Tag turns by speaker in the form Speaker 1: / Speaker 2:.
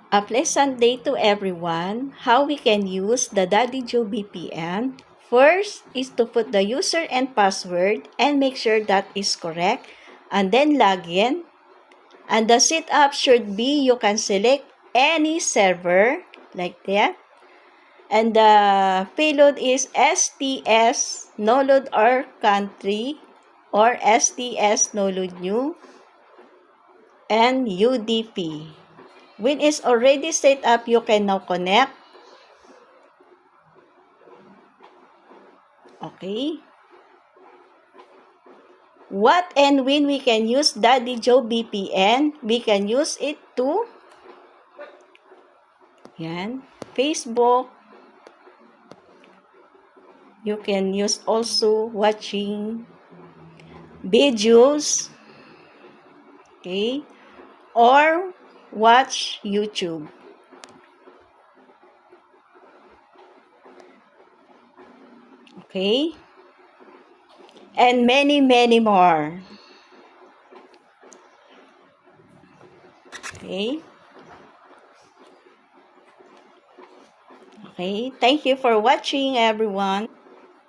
Speaker 1: A pleasant day to everyone. How we can use the Daddy Joe VPN. First is to put the user and password and make sure that is correct. And then log in. And the setup should be you can select any server like that. And the payload is STS no load or country or STS no load new and UDP. When it's already set up, you can now connect. Okay. What and when we can use Daddy Joe VPN? We can use it to Facebook. You can use also watching videos. Okay. Or watch YouTube. Okay. And many, many more. Okay. Okay. Thank you for watching, everyone.